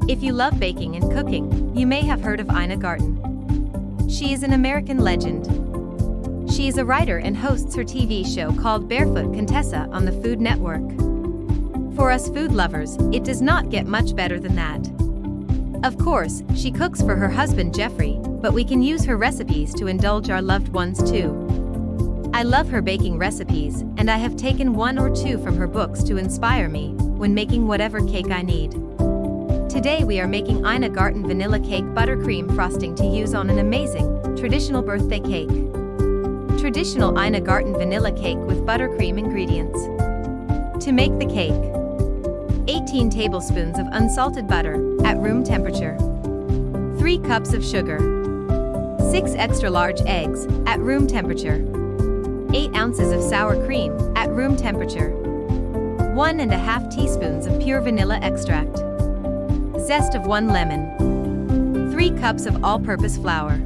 If you love baking and cooking, you may have heard of Ina Garten. She is an American legend. She is a writer and hosts her TV show called Barefoot Contessa on the Food Network. For us food lovers, it does not get much better than that. Of course, she cooks for her husband Jeffrey, but we can use her recipes to indulge our loved ones too. I love her baking recipes, and I have taken one or two from her books to inspire me when making whatever cake I need. Today we are making Ina Garten vanilla cake buttercream frosting to use on an amazing, traditional birthday cake. Traditional Ina Garten vanilla cake with buttercream ingredients. To make the cake: 18 tablespoons of unsalted butter at room temperature, 3 cups of sugar, 6 extra large eggs at room temperature, 8 ounces of sour cream at room temperature, 1½ teaspoons of pure vanilla extract, zest of 1 lemon, 3 cups of all-purpose flour,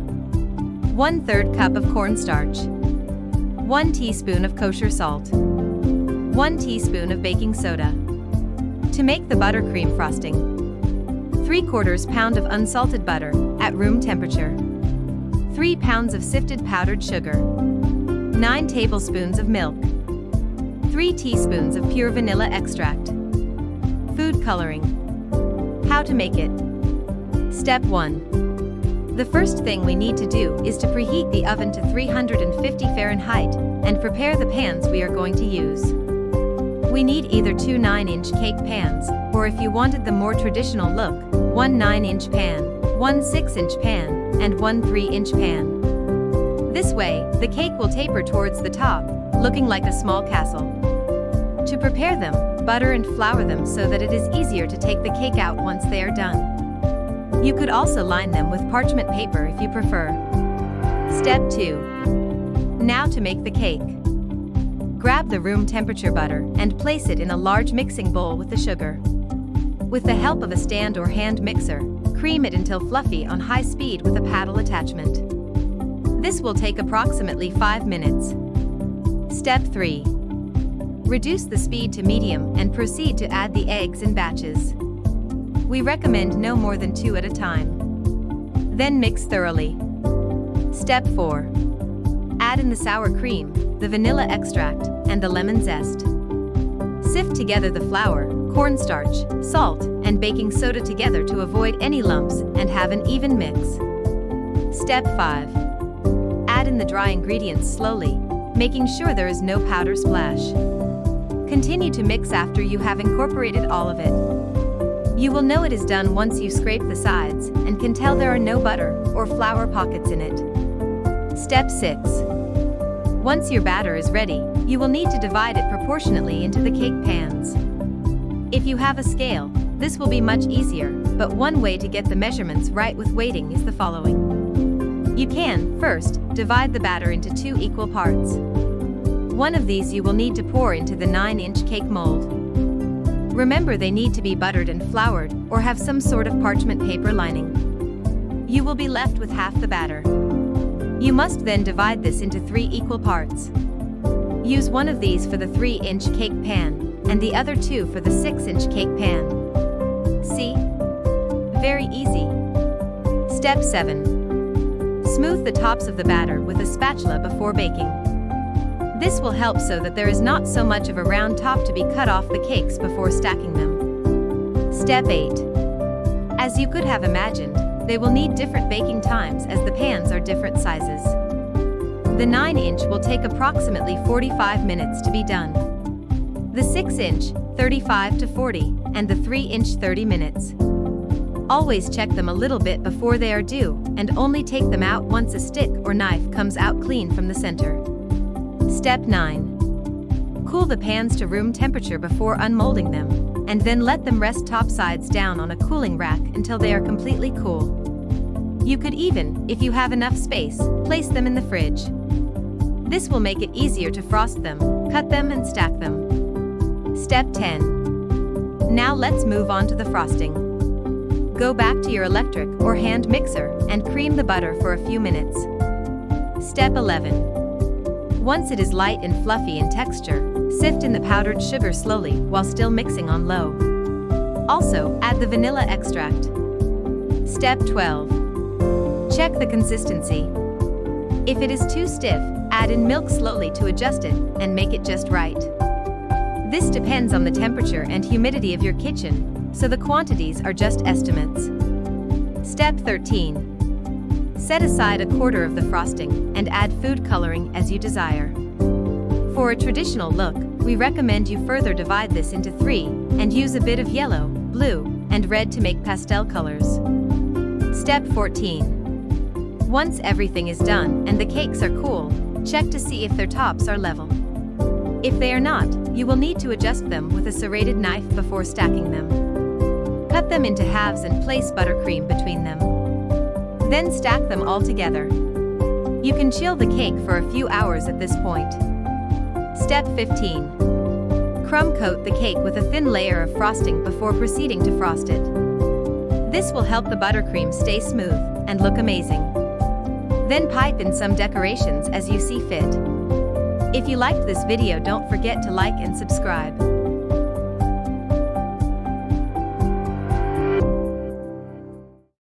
1/3 cup of cornstarch, 1 teaspoon of kosher salt, 1 teaspoon of baking soda. To make the buttercream frosting: 3/4 pound of unsalted butter at room temperature, 3 pounds of sifted powdered sugar, 9 tablespoons of milk, 3 teaspoons of pure vanilla extract. Food coloring. How to make it. Step 1. The first thing we need to do is to preheat the oven to 350 Fahrenheit and prepare the pans we are going to use. We need either 2 9-inch cake pans, or if you wanted the more traditional look, 1 9-inch pan, 1 6-inch pan, and 1 3-inch pan. This way, the cake will taper towards the top, looking like a small castle. To prepare them, butter and flour them so that it is easier to take the cake out once they are done. You could also line them with parchment paper if you prefer. Step 2. Now to make the cake. Grab the room temperature butter and place it in a large mixing bowl with the sugar. With the help of a stand or hand mixer, cream it until fluffy on high speed with a paddle attachment. This will take approximately 5 minutes. Step 3. Reduce the speed to medium and proceed to add the eggs in batches. We recommend no more than 2 at a time. Then mix thoroughly. Step 4. Add in the sour cream, the vanilla extract, and the lemon zest. Sift together the flour, cornstarch, salt, and baking soda together to avoid any lumps and have an even mix. Step 5. Add in the dry ingredients slowly, making sure there is no powder splash. Continue to mix after you have incorporated all of it. You will know it is done once you scrape the sides and can tell there are no butter or flour pockets in it. Step 6. Once your batter is ready, you will need to divide it proportionately into the cake pans. If you have a scale, this will be much easier, but one way to get the measurements right with weighting is the following. You can, first, divide the batter into 2 equal parts. One of these you will need to pour into the 9-inch cake mold. Remember, they need to be buttered and floured or have some sort of parchment paper lining. You will be left with half the batter. You must then divide this into 3 equal parts. Use one of these for the 3-inch cake pan, and the other 2 for the 6-inch cake pan. See? Very easy. Step 7. Smooth the tops of the batter with a spatula before baking. This will help so that there is not so much of a round top to be cut off the cakes before stacking them. Step 8. As you could have imagined, they will need different baking times as the pans are different sizes. The 9-inch will take approximately 45 minutes to be done. The 6-inch, 35 to 40, and the 3-inch 30 minutes. Always check them a little bit before they are due, and only take them out once a stick or knife comes out clean from the center. Step 9. Cool the pans to room temperature before unmolding them, and then let them rest top sides down on a cooling rack until they are completely cool. You could even, if you have enough space, place them in the fridge. This will make it easier to frost them, cut them, and stack them. Step 10. Now let's move on to the frosting. Go back to your electric or hand mixer and cream the butter for a few minutes. Step 11. Once it is light and fluffy in texture, sift in the powdered sugar slowly while still mixing on low. Also, add the vanilla extract. Step 12. Check the consistency. If it is too stiff, add in milk slowly to adjust it and make it just right. This depends on the temperature and humidity of your kitchen, so the quantities are just estimates. Step 13. Set aside a quarter of the frosting and add food coloring as you desire. For a traditional look, we recommend you further divide this into 3 and use a bit of yellow, blue, and red to make pastel colors. Step 14. Once everything is done and the cakes are cool, check to see if their tops are level. If they are not, you will need to adjust them with a serrated knife before stacking them. Cut them into halves and place buttercream between them. Then stack them all together. You can chill the cake for a few hours at this point. Step 15. Crumb coat the cake with a thin layer of frosting before proceeding to frost it. This will help the buttercream stay smooth and look amazing. Then pipe in some decorations as you see fit. If you liked this video, don't forget to like and subscribe.